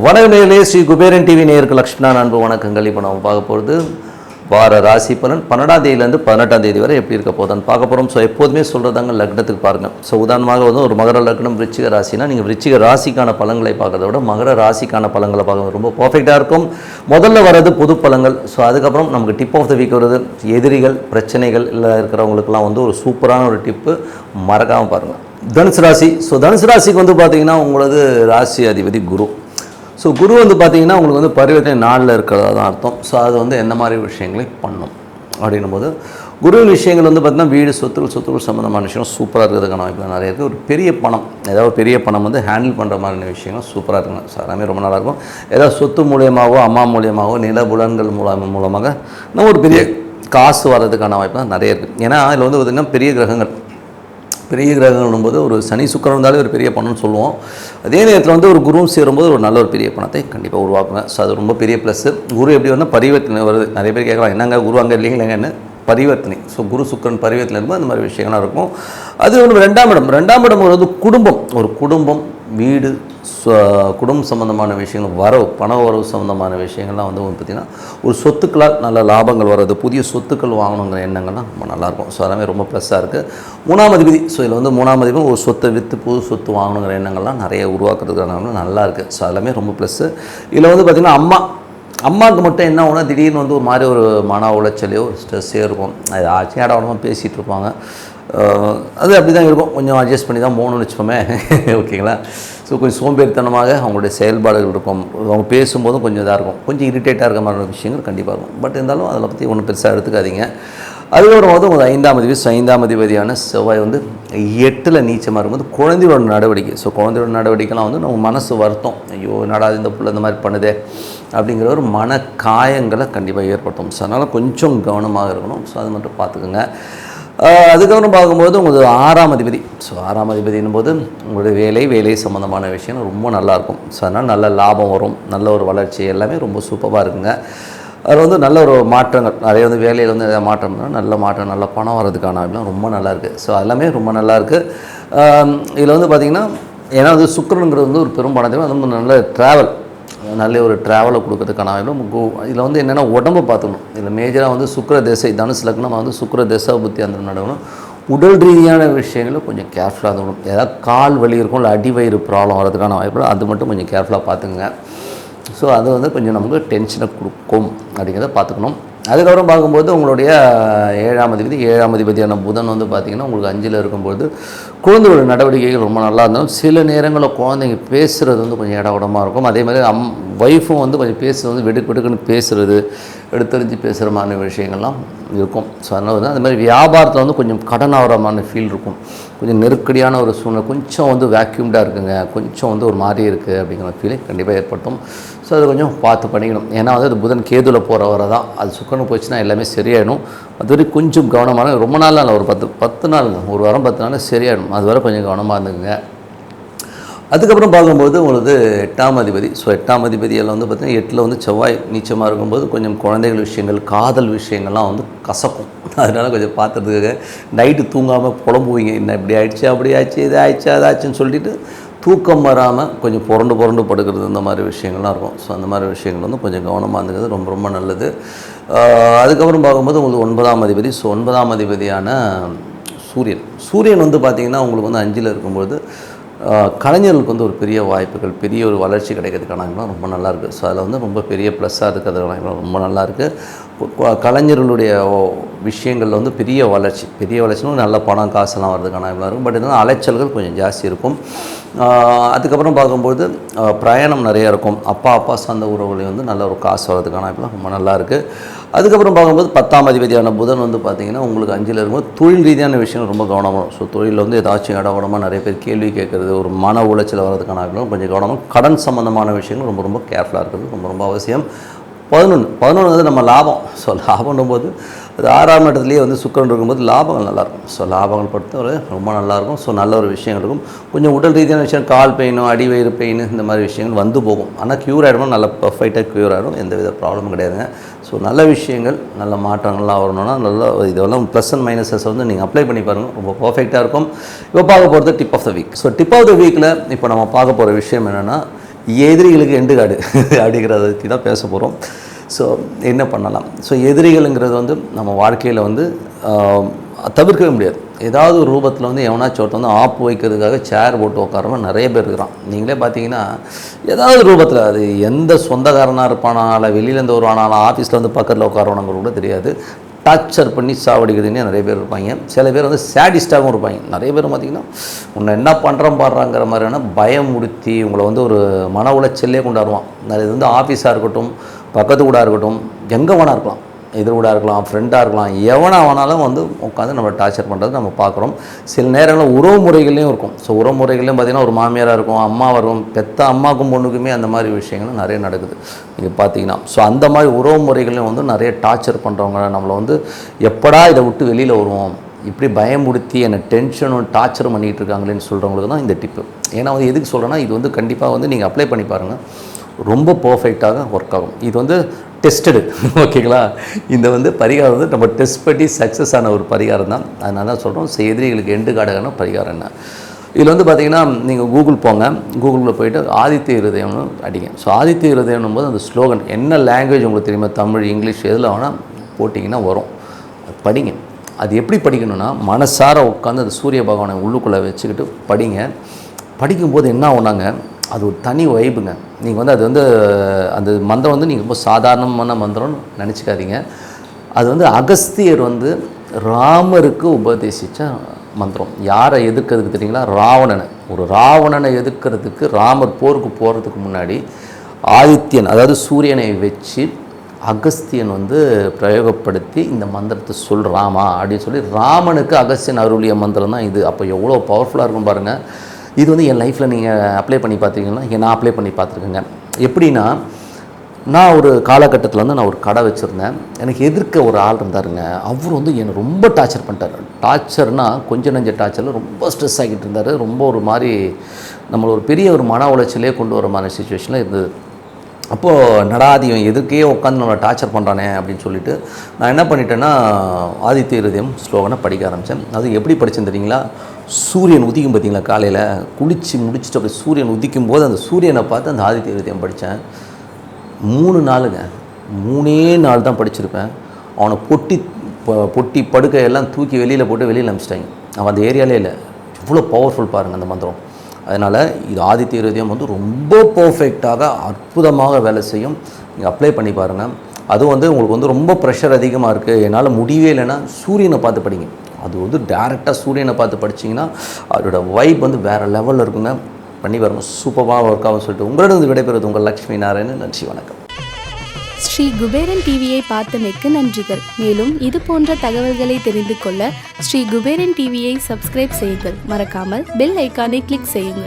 வணக்கம் ஸ்ரீ குபேரன் டிவி நேயருக்கு லக்ஷ்மணா அன்பு வணக்கங்கள். இப்போ நம்ம பார்க்க போகிறது வார ராசி பலன் 12ஆம் தேதியிலேருந்து 18ஆம் தேதி வரை எப்படி இருக்க போதுன்னு பார்க்க போகிறோம். ஸோ எப்போதுமே சொல்கிறதாங்க லக்னத்துக்கு பாருங்கள். ஸோ உதாரணமாக வந்து ஒரு மகர லக்னம் விருச்சிக ராசினா நீங்கள் விருச்சிக ராசிக்கான பலன்களை பார்க்கறத விட மகர ராசிக்கான பலன்களை பார்க்க ரொம்ப பர்ஃபெக்டாக இருக்கும். முதல்ல வர்றது பொது பலன்கள். ஸோ அதுக்கப்புறம் நமக்கு டிப் ஆஃப் த வீக் வருது எதிரிகள் பிரச்சனைகள் இல்லை இருக்கிறவங்களுக்குலாம் வந்து ஒரு சூப்பரான ஒரு டிப்பு மறக்காமல் பாருங்கள். தனுசு ராசி. ஸோ தனுசு ராசிக்கு வந்து பார்த்திங்கன்னா உங்களது ராசி அதிபதி குரு. ஸோ குரு வந்து பார்த்திங்கன்னா உங்களுக்கு வந்து பரிவர்த்தனை நாளில் இருக்கிறதா தான் அர்த்தம். ஸோ அது வந்து என்ன மாதிரி விஷயங்களை பண்ணும் அப்படின்னும் போது குருவின் விஷயங்கள் வந்து பார்த்திங்கன்னா வீடு சொத்துக்கள் சம்மந்தமான விஷயம் சூப்பராக இருக்கிறதுக்கான வாய்ப்பு நிறைய இருக்குது. ஒரு பெரிய பணம் ஏதாவது பெரிய பணம் வந்து ஹேண்டில் பண்ணுற மாதிரியான விஷயங்கள் சூப்பராக இருக்குங்க. ஸோ எல்லாமே ரொம்ப நல்லாயிருக்கும். ஏதாவது சொத்து மூலியமாகவோ அம்மா மூலியமாகவோ நில புலன்கள் மூலமாக நம்ம ஒரு பெரிய காசு வர்றதுக்கான வாய்ப்பு தான் நிறைய இருக்குது. ஏன்னா அதில் வந்து பார்த்திங்கன்னா பெரிய கிரகங்கள் போது ஒரு சனி சுக்கிரன் இருந்தாலே ஒரு பெரிய பணம்னு சொல்லுவோம். அதே நேரத்தில் வந்து ஒரு குருவும் சேரும்போது ஒரு நல்ல ஒரு பெரிய பணத்தை கண்டிப்பாக உருவாக்குங்க. ஸோ அது ரொம்ப பெரிய ப்ளஸ்ஸு. குரு எப்படி வந்து பரிவர்த்தனை வருது. நிறைய பேர் கேட்கலாம் என்னங்க குரு அங்கே இல்லைங்களேங்கன்னு. பரிவர்த்தனை. ஸோ குரு சுக்கிரன் பரிவர்த்தனை இருக்கும்போது அந்த மாதிரி விஷயங்கள்லாம் இருக்கும். அது வந்து ரெண்டாம் இடம் வந்து குடும்பம். ஒரு குடும்பம் வீடு குடும்பம் சம்மந்தமான விஷயங்கள் பண வரவு சம்மந்தமான விஷயங்கள்லாம் வந்து பார்த்திங்கன்னா ஒரு சொத்துக்களால் நல்ல லாபங்கள் வர்றது புதிய சொத்துக்கள் வாங்கணுங்கிற எண்ணங்கள்லாம் ரொம்ப நல்லாயிருக்கும். ஸோ அதெல்லாமே ரொம்ப ப்ளஸ்ஸாக இருக்குது. 3ஆம் அதிபதி. ஸோ இதில் வந்து 3ஆம் அதிபதி ஒரு சொத்தை விற்று புது சொத்து வாங்கணுங்கிற எண்ணங்கள்லாம் நிறைய உருவாக்குறதுக்கான நல்லா இருக்குது. ஸோ அதெல்லாமே ரொம்ப ப்ளஸ்ஸு. இதில் வந்து பார்த்திங்கன்னா அம்மாவுக்கு மட்டும் என்ன ஒன்று திடீர்னு வந்து ஒரு மாதிரி ஒரு மன உளைச்சலையோ ஒரு ஸ்ட்ரெஸ்ஸே இருக்கும். அது ஆச்சு இடமா பேசிகிட்டு இருப்பாங்க. அது அப்படி தான் இருக்கும். கொஞ்சம் அட்ஜஸ்ட் பண்ணி தான் போகணும்னு வச்சுப்போமே. ஓகேங்களா. ஸோ கொஞ்சம் சோம்பேறித்தனமாக அவங்களுடைய செயல்பாடுகள் இருக்கும். அவங்க பேசும்போதும் கொஞ்சம் இதாக இருக்கும். கொஞ்சம் இரிட்டேட்டாக இருக்க மாதிரி விஷயங்கள் கண்டிப்பாக இருக்கும். பட் இருந்தாலும் அதில் பற்றி ஒன்றும் பெருசாக எடுத்துக்காதீங்க. அதுக்கப்புறம் வந்து உங்கள் 5ஆம் அதிபதியான செவ்வாய் வந்து 8ல் நீச்சமாக இருக்கும்போது குழந்தையோட நடவடிக்கை. ஸோ குழந்தையோட நடவடிக்கைலாம் வந்து நம்ம மனசு வருத்தம். ஐயோ நடாது இந்த புள்ள இந்த மாதிரி பண்ணுதே அப்படிங்கிற ஒரு மன காயங்களை கண்டிப்பாக ஏற்படுத்தும். ஸோ அதனால் கொஞ்சம் கவனமாக இருக்கணும். ஸோ அது மட்டும் பார்த்துக்குங்க. அதுக்கப்புறம் பார்க்கும்போது உங்களுக்கு 6ஆம் அதிபதி. ஸோ 6ஆம் அதிபதினும் போது உங்களுடைய வேலை சம்மந்தமான விஷயம் ரொம்ப நல்லாயிருக்கும். ஸோ அதனால் நல்ல லாபம் வரும். நல்ல ஒரு வளர்ச்சி எல்லாமே ரொம்ப சூப்பராக இருக்குங்க. அதில் வந்து நல்ல ஒரு மாற்றங்கள் நிறைய வந்து வேலையில் வந்து மாற்றம்னா நல்ல மாற்றம் நல்ல பணம் வர்றதுக்கான அப்படிலாம் ரொம்ப நல்லாயிருக்கு. ஸோ எல்லாமே ரொம்ப நல்லாயிருக்கு. இதில் வந்து பார்த்திங்கன்னா ஏன்னா வந்து சுக்கிரனுங்கிறது வந்து ஒரு பெரும் பணத்தையும் அது வந்து நல்ல நல்ல ஒரு ட்ராவலை கொடுக்கறதுக்கான இதில் வந்து என்னென்னா உடம்பை பார்த்துக்கணும். இதில் மேஜராக வந்து சுக்கிர திசை தனுசு லக்னம் வந்து சுக்கிர திசை புத்தி அந்த நடக்கணும். உடல் ரீதியான விஷயங்களும் கொஞ்சம் கேர்ஃபுல்லாக இருக்கணும். ஏதாவது கால் வலி இருக்கும் இல்லை அடிவயிறு ப்ராப்ளம் வரதுக்கான வாய்ப்பு அது மட்டும் கொஞ்சம் கேர்ஃபுல்லாக பார்த்துக்குங்க. ஸோ அது வந்து கொஞ்சம் நமக்கு டென்ஷனை கொடுக்கும் அப்படிங்கிறத பார்த்துக்கணும். அதுக்கப்புறம் பார்க்கும்போது உங்களுடைய 7ஆம் அதிபதியான புதன் வந்து பார்த்திங்கன்னா உங்களுக்கு 5ல் இருக்கும்போது குழந்தையோட நடவடிக்கைகள் ரொம்ப நல்லா இருந்தாலும் சில நேரங்களில் குழந்தைங்க பேசுகிறது வந்து கொஞ்சம் இடவிடமாக இருக்கும். அதே மாதிரி ஒய்ஃபும் வந்து கொஞ்சம் பேசுகிறது வந்து வெடுக்குன்னு பேசுகிறது எடுத்தறிஞ்சு பேசுகிற மாதிரி விஷயங்கள்லாம் இருக்கும். ஸோ அதனால் வந்து அந்த மாதிரி வியாபாரத்தில் வந்து கொஞ்சம் கடன் ஆகிற மாதிரி ஃபீல் இருக்கும். கொஞ்சம் நெருக்கடியான ஒரு சூழ்நிலை கொஞ்சம் வந்து வேக்யூம்டாக இருக்குங்க கொஞ்சம் வந்து ஒரு மாதிரி இருக்குது அப்படிங்கிற ஃபீலை கண்டிப்பாக ஏற்படுத்தும். ஸோ அதை கொஞ்சம் பார்த்து பண்ணிக்கணும். ஏன்னா வந்து அது புதன் கேதுவில் போகிற வரை தான் அது சுக்கரனு போச்சுன்னா எல்லாமே சரியாயிடும். அதுவரை கொஞ்சம் கவனமான ரொம்ப நாள் இல்லை ஒரு 10 நாளுங்க ஒரு வாரம் 10 நாள் சரியாயிடும். அது வரை கொஞ்சம் கவனமாக இருந்துக்குங்க. அதுக்கப்புறம் பார்க்கும்போது உங்களுக்கு 8ஆம் அதிபதி. ஸோ 8ஆம் அதிபதியில் வந்து பார்த்திங்கன்னா 8ல் வந்து செவ்வாய் நீச்சமாக இருக்கும்போது கொஞ்சம் குழந்தைகள் விஷயங்கள் காதல் விஷயங்கள்லாம் வந்து கசக்கும். அதனால் கொஞ்சம் பார்த்துறதுக்காக நைட்டு தூங்காமல் புலம்புவீங்க. என்ன இப்படி ஆயிடுச்சு அப்படி ஆச்சு இது ஆயிடுச்சு அதாச்சுன்னு சொல்லிட்டு தூக்கம் வராமல் கொஞ்சம் புரண்டு படுக்கிறது இந்த மாதிரி விஷயங்கள்லாம் இருக்கும். ஸோ அந்த மாதிரி விஷயங்கள் வந்து கொஞ்சம் கவனமாக இருந்துக்கிறது ரொம்ப ரொம்ப நல்லது. அதுக்கப்புறம் பார்க்கும்போது உங்களுக்கு 9ஆம் அதிபதி. ஸோ 9ஆம் அதிபதியான சூரியன் வந்து பார்த்திங்கன்னா உங்களுக்கு வந்து 5ல் இருக்கும்போது கலைஞர்களுக்கு வந்து ஒரு பெரிய வாய்ப்புகள் பெரிய ஒரு வளர்ச்சி கிடைக்கிறதுக்கான ரொம்ப நல்லாயிருக்கு. ஸோ அதில் வந்து ரொம்ப பெரிய ப்ளஸ்ஸாக இருக்கிறதுக்கான ரொம்ப நல்லாயிருக்கு. கலைஞர்களுடைய விஷயங்களில் வந்து பெரிய வளர்ச்சின்னு நல்ல பணம் காசெல்லாம் வர்றதுக்கான இருக்கும். பட் இருந்தாலும் அலைச்சல்கள் கொஞ்சம் ஜாஸ்தி இருக்கும். அதுக்கப்புறம் பார்க்கும்போது பிரயாணம் நிறையா இருக்கும். அப்பா சார்ந்த உறவுகளை வந்து நல்ல ஒரு காசு வர்றதுக்கான ரொம்ப நல்லாயிருக்கு. அதுக்கப்புறம் பார்க்கும்போது 10ஆம் அதிபதியான புதன் வந்து பார்த்திங்கன்னா உங்களுக்கு 5ல் இருக்கும்போது தொழில் ரீதியான விஷயம் ரொம்ப கவனமாக. ஸோ தொழிலில் வந்து ஏதாச்சும் இடவடமாக நிறைய பேர் கேள்வி கேட்குறது ஒரு மன உளைச்சல் வர்றதுக்கான கொஞ்சம் கவனமாக கடன் சம்மந்தமான விஷயங்கள் ரொம்ப ரொம்ப கேர்ஃபுல்லாக இருக்கிறது ரொம்ப ரொம்ப அவசியம். 11 வந்து நம்ம லாபம். ஸோ லாபம்னும் போது அது 6ஆம் இடத்துலேயே வந்து சுக்கிரன் இருக்கும்போது லாபங்கள் நல்லாயிருக்கும். ஸோ லாபங்கள் பொறுத்தவரை ரொம்ப நல்லாயிருக்கும். ஸோ நல்ல ஒரு விஷயங்கள் இருக்கும். கொஞ்சம் உடல் ரீதியான விஷயம், கால் பெயினோ அடி வயிறு பெயின் இந்த மாதிரி விஷயங்கள் வந்து போகும். ஆனால் க்யூர் ஆகிடும், நல்ல பர்ஃபெக்டாக க்யூர் ஆகிடும், எந்த வித ப்ராப்ளமும் கிடையாதுங்க. ஸோ நல்ல விஷயங்கள் நல்ல மாற்றங்கள்லாம் வரணும்னா நல்ல இதெல்லாம் ப்ளஸ் அண்ட் மைனஸஸ் வந்து நீங்கள் அப்ளை பண்ணி பாருங்கள், ரொம்ப பர்ஃபெக்டாக இருக்கும். இப்போ பார்க்க போகிறது tip of the week. So tip of the வீக்கில் இப்போ நம்ம பார்க்க போகிற விஷயம் என்னென்னா எதிரிகளுக்கு எண்டு காடு அப்படிங்கிறத பற்றி தான் பேச போகிறோம். ஸோ என்ன பண்ணலாம்? ஸோ எதிரிகள்ங்கிறது வந்து நம்ம வாழ்க்கையில் வந்து தவிர்க்கவே முடியாது. ஏதாவது ஒரு ரூபத்தில் வந்து எவனாச்சும் ஒருத்தர் வந்து ஆப்பு வைக்கிறதுக்காக சேர் போட்டு உட்காரவங்க நிறைய பேர் இருக்கிறான். நீங்களே பார்த்தீங்கன்னா ஏதாவது ரூபத்தில் அது எந்த சொந்தக்காரனாக இருப்பானால, வெளியிலேருந்து வருவானால, ஆஃபீஸில் வந்து பக்கத்தில் உட்காரவனுங்க கூட தெரியாது, டார்ச்சர் பண்ணி சாவடிக்கிறதுனே நிறைய பேர் இருப்பாங்க. சில பேர் வந்து சேடிஸ்டாகவும் இருப்பாங்க. நிறைய பேர் பார்த்திங்கன்னா உன்னை என்ன பண்ணுறோம் பாடுறாங்கிற மாதிரியான பயமுறுத்தி உங்களை வந்து ஒரு மன உளைச்சல்லே கொண்டாடுவான். அது வந்து ஆஃபீஸாக இருக்கட்டும், பக்கத்து வீடாக இருக்கட்டும், எங்கே வேணா இருக்கலாம், எதிர் வீடாக இருக்கலாம், ஃப்ரெண்டாக இருக்கலாம், எவனா வேணாலும் வந்து உட்காந்து நம்மளை டார்ச்சர் பண்ணுறது நம்ம பார்க்குறோம். சில நேரங்களில் உறவு முறைகள்லையும் இருக்கும். ஸோ உறவு முறைகள்லையும் பார்த்திங்கன்னா ஒரு மாமியாராக இருக்கும், அம்மாவாக இருக்கும், பெத்த அம்மாவுக்கும் பொண்ணுக்குமே அந்த மாதிரி விஷயங்களும் நிறைய நடக்குது நீங்கள் பார்த்தீங்கன்னா. ஸோ அந்த மாதிரி உறவு முறைகளையும் வந்து நிறைய டார்ச்சர் பண்ணுறவங்க நம்மளை வந்து எப்படா இதை விட்டு வெளியில் வருவோம், இப்படி பயமுடுத்தி என்னை டென்ஷனும் டார்ச்சரும் பண்ணிகிட்டு இருக்காங்களேன்னு சொல்கிறவங்களுக்கு தான் இந்த டிப்பு. ஏன்னா வந்து எதுக்கு சொல்கிறேன்னா, இது வந்து கண்டிப்பாக வந்து நீங்கள் அப்ளை பண்ணி பாருங்கள், ரொம்ப பர்ஃபெக்டாக ஒர்க் ஆகும். இது வந்து டெஸ்டடு, ஓகேங்களா? இந்த வந்து பரிகாரம் வந்து நம்ம டெஸ்ட் பண்ணி சக்ஸஸ் ஆன ஒரு பரிகாரம் தான். அதனால தான் சொல்கிறோம், எதிரிகளுக்கு எண்டு காடகான பரிகாரம் என்ன. இதில் வந்து பார்த்திங்கன்னா நீங்கள் கூகுள் போங்க, கூகுளில் போய்ட்டு ஆதித்ய ஹிருதயம்னு அடிங்க. ஸோ ஆதித்ய ஹிருதயம்னும் போது அந்த ஸ்லோகன் என்ன லாங்குவேஜ் உங்களுக்கு தெரியுமா, தமிழ், இங்கிலீஷ் எதில் வேணால் போட்டிங்கன்னா வரும். அது படிங்க. அது எப்படி படிக்கணும்னா, மனசார உட்காந்து அந்த சூரிய பகவானை உள்ளுக்குள்ளே வச்சுக்கிட்டு படிங்க. படிக்கும்போது என்ன ஆகுனாங்க, அது ஒரு தனி வைப்புங்க. நீங்கள் வந்து அது வந்து அந்த மந்திரம் வந்து நீங்கள் ரொம்ப சாதாரணமான மந்திரம்னு நினச்சிக்காதீங்க. அது வந்து அகஸ்தியர் வந்து ராமருக்கு உபதேசித்த மந்திரம். யாரை எதிர்க்கிறதுக்கு தெரியுங்களா? ராவணனை. ஒரு ராவணனை எதிர்க்கிறதுக்கு ராமர் போருக்கு போகிறதுக்கு முன்னாடி ஆதித்யன், அதாவது சூரியனை வச்சு அகஸ்தியன் வந்து பிரயோகப்படுத்தி இந்த மந்திரத்தை சொல்கிறாமா அப்படின்னு சொல்லி ராமனுக்கு அகஸ்தியன் அருளிய மந்திரம் தான் இது. அப்போ எவ்வளோ பவர்ஃபுல்லாக இருக்கும் பாருங்கள். இது வந்து என் லைஃப்பில் நீங்கள் அப்ளை பண்ணி பார்த்தீங்கன்னா, நான் அப்ளை பண்ணி பார்த்துருக்கேங்க. எப்படின்னா, நான் ஒரு காலகட்டத்தில் வந்து நான் ஒரு கடை வச்சுருந்தேன். எனக்கு எதிர்க்க ஒரு ஆள் இருந்தாருங்க. அவர் வந்து என்னை ரொம்ப டார்ச்சர் பண்ணிட்டார். டார்ச்சர்னால் கொஞ்சம் நஞ்ச டார்ச்சரில் ரொம்ப ஸ்ட்ரெஸ் ஆகிட்டு இருந்தார். ரொம்ப ஒரு மாதிரி நம்மளை ஒரு பெரிய ஒரு மன உளைச்சலே கொண்டு வர மாதிரி சுச்சுவேஷனில் இருந்தது. அப்போது நடாதியம் எதுக்கே உட்காந்து நம்மளை டார்ச்சர் பண்ணுறானே அப்படின்னு சொல்லிட்டு நான் என்ன பண்ணிட்டேன்னா, ஆதித்ய ஹிருதயம் ஸ்லோகனை படிக்க ஆரம்பித்தேன். அது எப்படி படித்தேன்னு தெரியுங்களா? சூரியன் உதிக்கும் பார்த்தீங்களா, காலையில் குளித்து முடிச்சுட்டு அப்படி சூரியன் உதிக்கும் போது அந்த சூரியனை பார்த்து அந்த ஆதித்ய ஹிருதயம் படித்தேன். 3 நாளுங்க, 3 நாள் தான் படிச்சிருப்பேன். அவனை பொட்டி படுக்கையெல்லாம் தூக்கி வெளியில் போட்டு வெளியில் அனுப்பிச்சிட்டாங்க. அவன் அந்த ஏரியாலே இல்லை. இவ்வளோ பவர்ஃபுல் பாருங்கள் அந்த மந்திரம். அதனால் இது ஆதித்ய ஹிருதயம் வந்து ரொம்ப பர்ஃபெக்டாக அற்புதமாக வேலை செய்யும். நீங்கள் அப்ளை பண்ணி பாருங்கள். அதுவும் வந்து உங்களுக்கு வந்து ரொம்ப ப்ரெஷர் அதிகமாக இருக்குது, என்னால் முடியவே இல்லைன்னா சூரியனை பார்த்து படிங்க. அது வந்து டேரெக்டாக சூரியனை பார்த்து படிச்சிங்கன்னா அதோட வைப் வந்து வேறு லெவலில் இருக்குங்க. பண்ணி பாருங்கள், சூப்பராக ஒர்க் ஆகும் சொல்லிட்டு உங்களிடம் விடைபெறுவது உங்கள் லக்ஷ்மி நாராயணன். நன்றி, வணக்கம். ஸ்ரீ குபேரன் டிவியை பார்த்தமைக்கு நன்றிகள். மேலும் இது போன்ற தகவல்களை தெரிந்து கொள்ள ஸ்ரீ குபேரன் டிவியை சப்ஸ்கிரைப் செய்யுங்கள். மறக்காமல் பெல் ஐக்கானை கிளிக் செய்யுங்கள்.